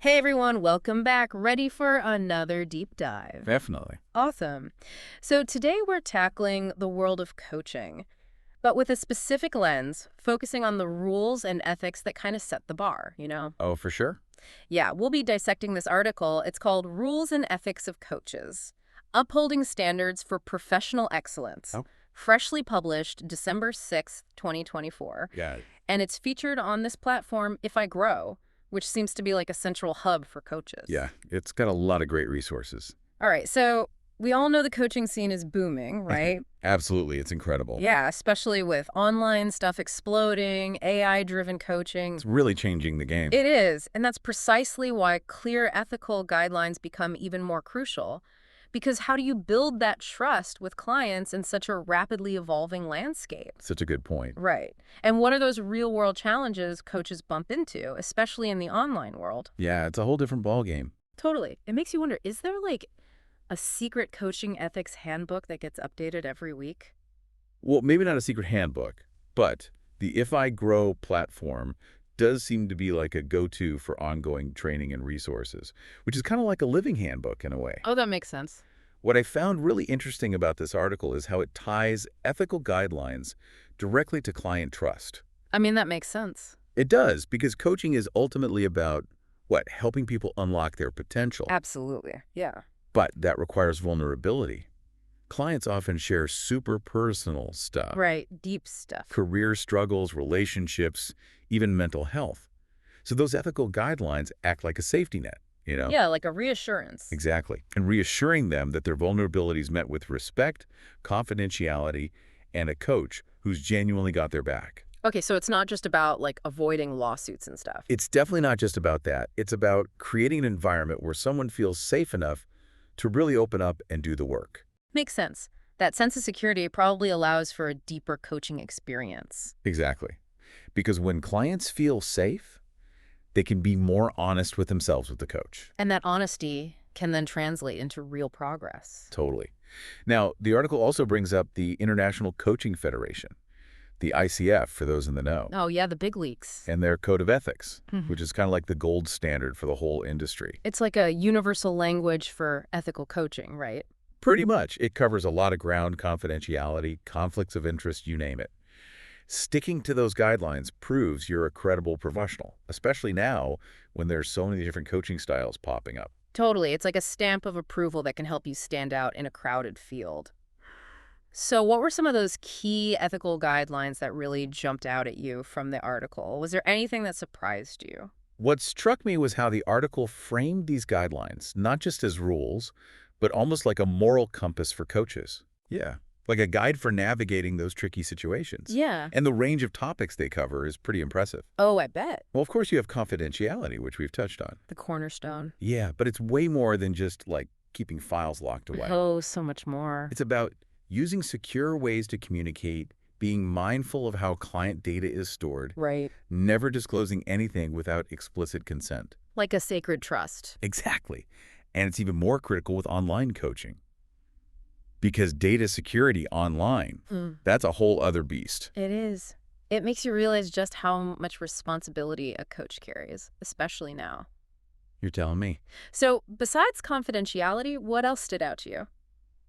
Hey everyone, welcome back. Ready for another deep dive. Definitely. Awesome. So today we're tackling the world of coaching, but with a specific lens, focusing on the rules and ethics that kind of set the bar. Oh, for sure? Yeah, we'll be dissecting this article. It's called Rules and Ethics of Coaches, Upholding Standards for Professional Excellence, Oh, freshly published December 6th, 2024. got it. And it's featured on this platform, If I Grow, which seems to be like a central hub for coaches. Yeah, it's got a lot of great resources. All right, so we all know the coaching scene is booming, right? Absolutely, it's incredible. Yeah, especially with online stuff exploding, AI-driven coaching. It's really changing the game. It is, and that's precisely why clear ethical guidelines become even more crucial. Because how do you build that trust with clients in such a rapidly evolving landscape? Such a good point. Right. And what are those real-world challenges coaches bump into, especially in the online world? Yeah, it's a whole different ballgame. Totally. It makes you wonder, is there like a secret coaching ethics handbook that gets updated every week? Well, maybe not a secret handbook, but the If I Grow platform does seem to be like a go-to for ongoing training and resources, which is kind of like a living handbook in a way. Oh, that makes sense. What I found really interesting about this article is how it ties ethical guidelines directly to client trust. I mean, that makes sense. It does, because coaching is ultimately about, what, helping people unlock their potential. Absolutely. Yeah. But that requires vulnerability. Clients often share super personal stuff, Right. Deep stuff. career struggles, relationships, even mental health. So those ethical guidelines act like a safety net. Yeah, like a reassurance. Exactly. And reassuring them that their vulnerabilities met with respect, confidentiality, and a coach who's genuinely got their back. Okay, so it's not just about like avoiding lawsuits and stuff. It's definitely not just about that. It's about creating an environment where someone feels safe enough to really open up and do the work. Makes sense. That sense of security probably allows for a deeper coaching experience. Exactly. Because when clients feel safe, they can be more honest with themselves with the coach. And that honesty can then translate into real progress. Totally. Now, the article also brings up the International Coaching Federation, the ICF for those in the know, Oh, yeah, the big leaks. and their code of ethics, Mhm. which is kind of like the gold standard for the whole industry. It's like a universal language for ethical coaching, right? Pretty much, it covers a lot of ground: confidentiality, conflicts of interest, you name it. Sticking to those guidelines proves you're a credible professional, especially now when there's so many different coaching styles popping up. Totally. It's like a stamp of approval that can help you stand out in a crowded field. So what were some of those key ethical guidelines that really jumped out at you from the article? Was there anything that surprised you? What struck me was how the article framed these guidelines, not just as rules, but almost like a moral compass for coaches. Yeah, like a guide for navigating those tricky situations. Yeah. And the range of topics they cover is pretty impressive. Oh, I bet. Well, of course, you have confidentiality, which we've touched on. The cornerstone. Yeah, but it's way more than just, like, keeping files locked away. Oh, so much more. It's about using secure ways to communicate, being mindful of how client data is stored, Right. never disclosing anything without explicit consent. Like a sacred trust. Exactly. And it's even more critical with online coaching. Because data security online, that's a whole other beast. It is. It makes you realize just how much responsibility a coach carries, especially now. You're telling me. So besides confidentiality, what else stood out to you?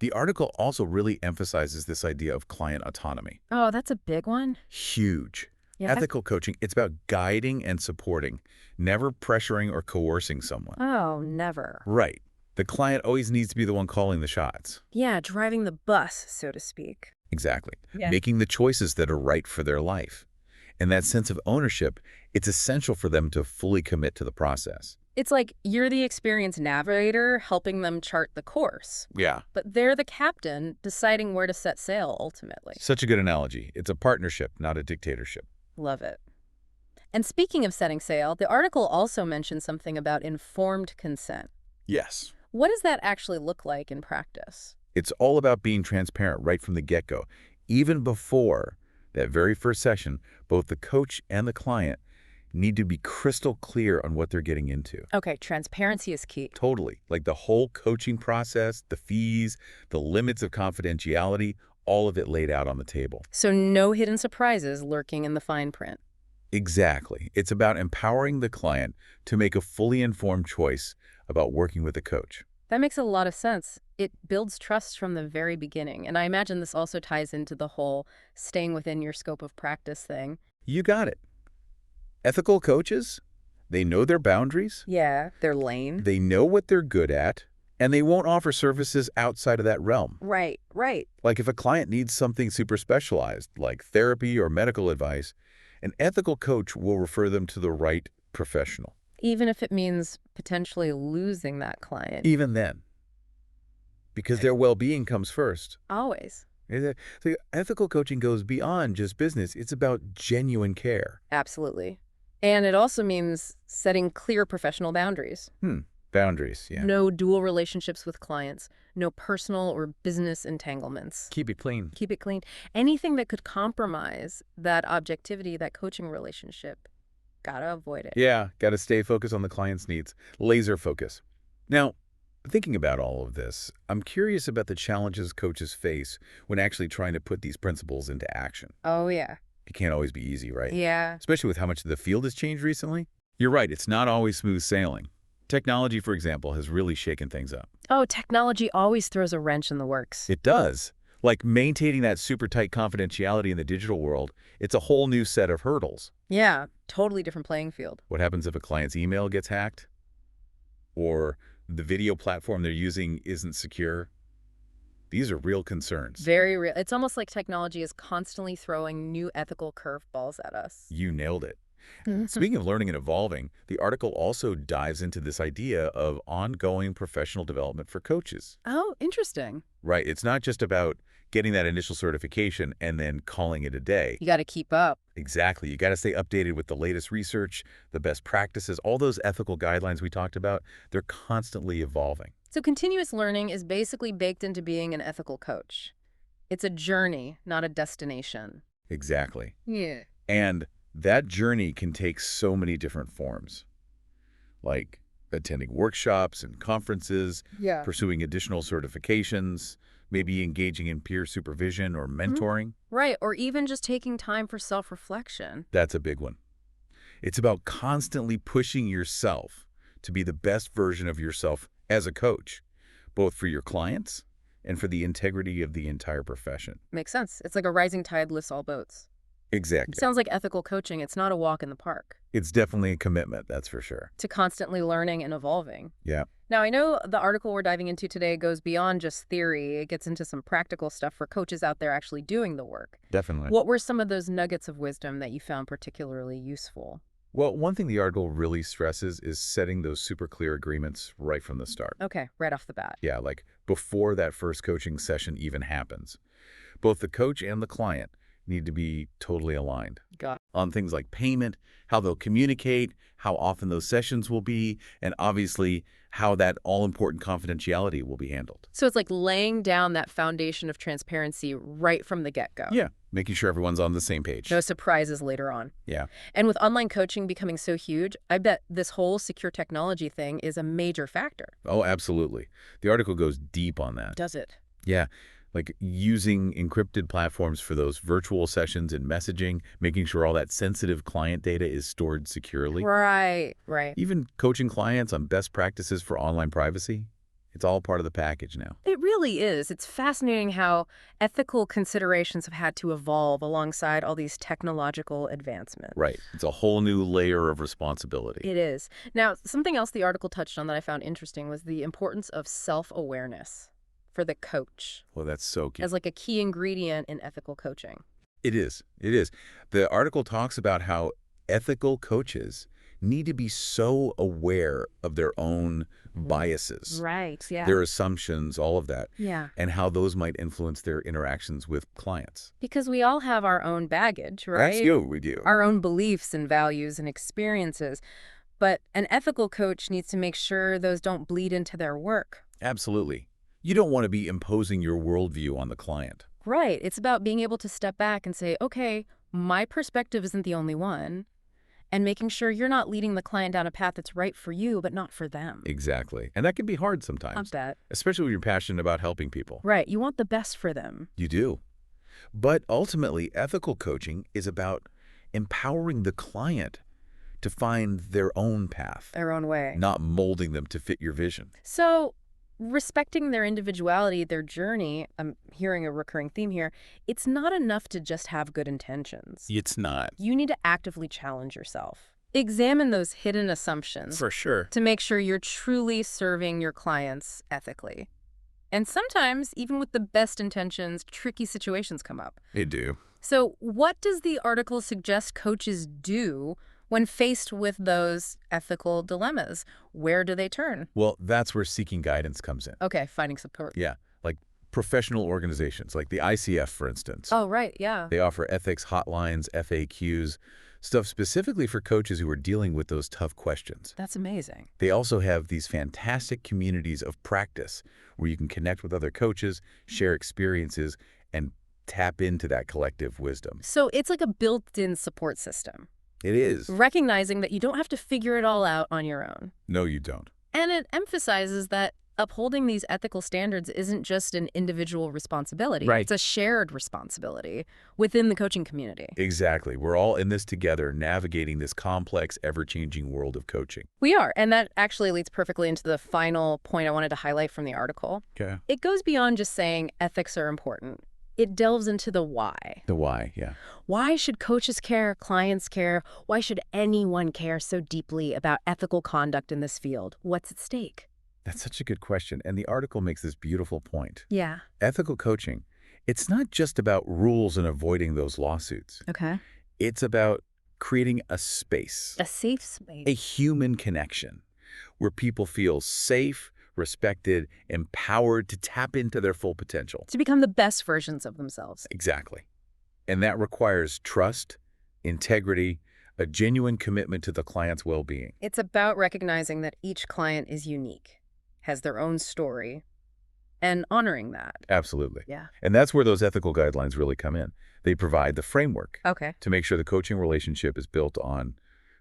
The article also really emphasizes this idea of client autonomy. Oh, that's a big one. Huge. Yeah. Ethical coaching, it's about guiding and supporting, never pressuring or coercing someone. Oh, never. Right. The client always needs to be the one calling the shots. Yeah, driving the bus, so to speak. Exactly. Yeah. Making the choices that are right for their life. And that sense of ownership, it's essential for them to fully commit to the process. It's like you're the experienced navigator helping them chart the course, Yeah. but they're the captain deciding where to set sail ultimately. Such a good analogy. It's a partnership, not a dictatorship. Love it. And speaking of setting sail, the article also mentions something about informed consent. Yes. What does that actually look like in practice? It's all about being transparent right from the get-go. Even before that very first session, both the coach and the client need to be crystal clear on what they're getting into. Okay, transparency is key. Totally. Like the whole coaching process, the fees, the limits of confidentiality, all of it laid out on the table. So no hidden surprises lurking in the fine print. Exactly. It's about empowering the client to make a fully informed choice about working with a coach. That makes a lot of sense. It builds trust from the very beginning. And I imagine this also ties into the whole staying within your scope of practice thing. You got it. Ethical coaches, they know their boundaries, Yeah, their lane. they know what they're good at, and they won't offer services outside of that realm. Right, right. Like if a client needs something super specialized, like therapy or medical advice, an ethical coach will refer them to the right professional. Even if it means potentially losing that client. Even then, because their well-being comes first. Always. So ethical coaching goes beyond just business. It's about genuine care. Absolutely. And it also means setting clear professional boundaries. Boundaries, yeah. No dual relationships with clients. No personal or business entanglements. Keep it clean. Keep it clean. Anything that could compromise that objectivity, that coaching relationship, gotta avoid it. Yeah, got to stay focused on the client's needs. Laser focus. Now, thinking about all of this, I'm curious about the challenges coaches face when actually trying to put these principles into action. Oh, yeah. It can't always be easy, right? Yeah. Especially with how much the field has changed recently. You're right, it's not always smooth sailing. Technology, for example, has really shaken things up. Oh, technology always throws a wrench in the works. It does. Like maintaining that super tight confidentiality in the digital world, it's a whole new set of hurdles. Yeah, totally different playing field. What happens if a client's email gets hacked? Or the video platform they're using isn't secure? These are real concerns. Very real. It's almost like technology is constantly throwing new ethical curveballs at us. You nailed it. Speaking of learning and evolving, the article also dives into this idea of ongoing professional development for coaches. Oh, interesting. Right. It's not just about getting that initial certification and then calling it a day. You got to keep up. Exactly. You got to stay updated with the latest research, the best practices, all those ethical guidelines we talked about. They're constantly evolving. So continuous learning is basically baked into being an ethical coach. It's a journey, not a destination. Exactly. Yeah. And that journey can take so many different forms, like attending workshops and conferences, Yeah. pursuing additional certifications, maybe engaging in peer supervision or mentoring. Right, or even just taking time for self-reflection. That's a big one. It's about constantly pushing yourself to be the best version of yourself as a coach, both for your clients and for the integrity of the entire profession. Makes sense. It's like a rising tide lifts all boats. Exactly. Sounds like ethical coaching. It's not a walk in the park. It's definitely a commitment, that's for sure. To constantly learning and evolving. Yeah. Now, I know the article we're diving into today goes beyond just theory. It gets into some practical stuff for coaches out there actually doing the work. Definitely. What were some of those nuggets of wisdom that you found particularly useful? Well, one thing the article really stresses is setting those super clear agreements right from the start. Okay, right off the bat. Yeah, like before that first coaching session even happens. Both the coach and the client need to be totally aligned Got on things like payment, how they'll communicate, how often those sessions will be, and obviously how that all-important confidentiality will be handled. So it's like laying down that foundation of transparency right from the get-go. Yeah, making sure everyone's on the same page. No surprises later on. Yeah. And with online coaching becoming so huge, I bet this whole secure technology thing is a major factor. Oh, absolutely. The article goes deep on that. Does it? Yeah, like using encrypted platforms for those virtual sessions and messaging, making sure all that sensitive client data is stored securely. Right, right. Even coaching clients on best practices for online privacy. It's all part of the package now. It really is. It's fascinating how ethical considerations have had to evolve alongside all these technological advancements. Right. It's a whole new layer of responsibility. It is. Now, something else the article touched on that I found interesting was the importance of self-awareness for the coach Well, that's so key. as like a key ingredient in ethical coaching. It is. It is. The article talks about how ethical coaches need to be so aware of their own biases, Right, yeah. their assumptions, all of that, Yeah. and how those might influence their interactions with clients. Because we all have our own baggage, right? That's you, we do. Our own beliefs and values and experiences. But an ethical coach needs to make sure those don't bleed into their work. Absolutely. You don't want to be imposing your worldview on the client. Right. It's about being able to step back and say, okay, my perspective isn't the only one, and making sure you're not leading the client down a path that's right for you, but not for them. Exactly. And that can be hard I sometimes, bet. especially when you're passionate about helping people. Right. You want the best for them. You do. But ultimately, ethical coaching is about empowering the client to find their own path, Their own way. not molding them to fit your vision. So, respecting their individuality, their journey, I'm hearing a recurring theme here, it's not enough to just have good intentions. It's not. You need to actively challenge yourself. Examine those hidden assumptions For sure. to make sure you're truly serving your clients ethically. And sometimes, even with the best intentions, tricky situations come up. They do. So what does the article suggest coaches do when faced with those ethical dilemmas? Where do they turn? Well, that's where seeking guidance comes in. Okay, finding support. Yeah, like professional organizations, like the ICF, for instance. Oh, right, yeah. They offer ethics hotlines, FAQs, stuff specifically for coaches who are dealing with those tough questions. That's amazing. They also have these fantastic communities of practice where you can connect with other coaches, share experiences, and tap into that collective wisdom. So it's like a built-in support system, It is. recognizing that you don't have to figure it all out on your own. No, you don't. And it emphasizes that upholding these ethical standards isn't just an individual responsibility. Right. It's a shared responsibility within the coaching community. Exactly. We're all in this together, navigating this complex, ever-changing world of coaching. We are, and that actually leads perfectly into the final point I wanted to highlight from the article. Okay. It goes beyond just saying ethics are important. It delves into the why. The why, yeah. Why should coaches care, clients care? Why should anyone care so deeply about ethical conduct in this field? What's at stake? That's such a good question, and the article makes this beautiful point. Yeah. Ethical coaching, it's not just about rules and avoiding those lawsuits. Okay. It's about creating a space, A safe space. a human connection, where people feel safe, respected, empowered to tap into their full potential. To become the best versions of themselves. Exactly. And that requires trust, integrity, a genuine commitment to the client's well-being. It's about recognizing that each client is unique, has their own story, and honoring that. Absolutely. Yeah. And that's where those ethical guidelines really come in. They provide the framework Okay. to make sure the coaching relationship is built on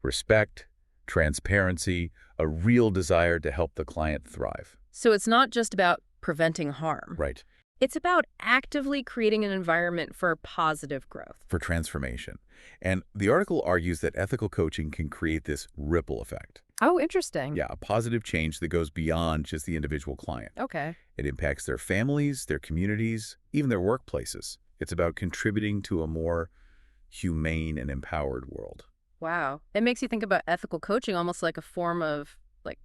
respect, transparency, a real desire to help the client thrive. So it's not just about preventing harm. Right. It's about actively creating an environment for positive growth. For transformation. And the article argues that ethical coaching can create this ripple effect. Oh, interesting. Yeah, a positive change that goes beyond just the individual client. Okay. It impacts their families, their communities, even their workplaces. It's about contributing to a more humane and empowered world. Wow. It makes you think about ethical coaching almost like a form of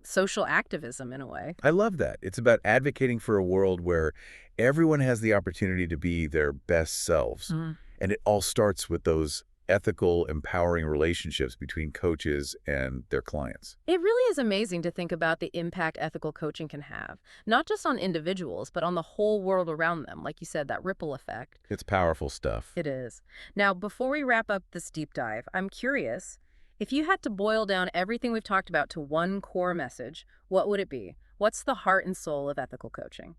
social activism in a way. I love that. It's about advocating for a world where everyone has the opportunity to be their best selves. And it all starts with those ethical, empowering relationships between coaches and their clients. It really is amazing to think about the impact ethical coaching can have, not just on individuals, but on the whole world around them. Like you said, that ripple effect. It's powerful stuff. It is. Now, before we wrap up this deep dive, I'm curious, if you had to boil down everything we've talked about to one core message, what would it be? What's the heart and soul of ethical coaching?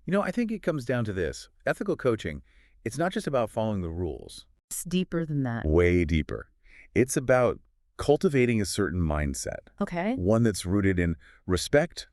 You know, I think it comes down to this. Ethical coaching, it's not just about following the rules. It's deeper than that. Way deeper. It's about cultivating a certain mindset, Okay. one that's rooted in respect,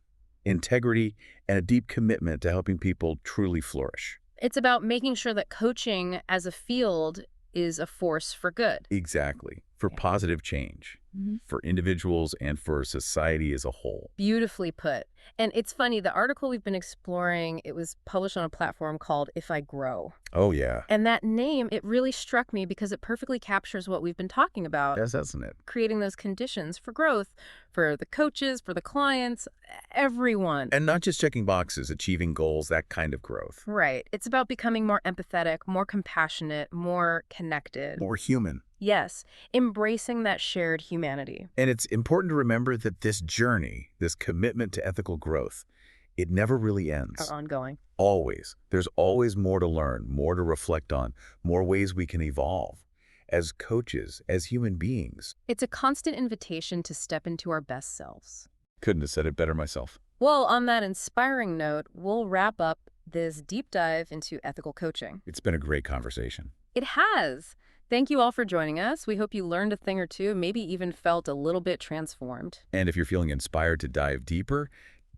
integrity, and a deep commitment to helping people truly flourish. It's about making sure that coaching as a field is a force for good. Exactly. For Yeah. positive change, for individuals and for society as a whole. Beautifully put. And it's funny, the article we've been exploring, it was published on a platform called If I Grow. Oh, yeah. And that name, it really struck me because it perfectly captures what we've been talking about, Yes, doesn't it? creating those conditions for growth for the coaches, for the clients, everyone. And not just checking boxes, achieving goals, that kind of growth. Right. It's about becoming more empathetic, more compassionate, more connected. More human. Yes, embracing that shared humanity. And it's important to remember that this journey, this commitment to ethical growth, it never really ends. Are ongoing. Always. There's always more to learn, more to reflect on, more ways we can evolve as coaches, as human beings. It's a constant invitation to step into our best selves. Couldn't have said it better myself. Well, on that inspiring note, we'll wrap up this deep dive into ethical coaching. It's been a great conversation. It has. Thank you all for joining us. We hope you learned a thing or two, maybe even felt a little bit transformed. And if you're feeling inspired to dive deeper,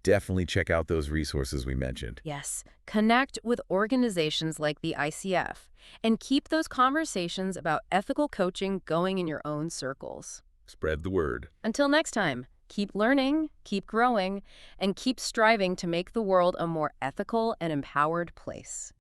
Definitely check out those resources we mentioned. Yes, connect with organizations like the ICF and keep those conversations about ethical coaching going in your own circles. Spread the word. Until next time, keep learning, keep growing, and keep striving to make the world a more ethical and empowered place.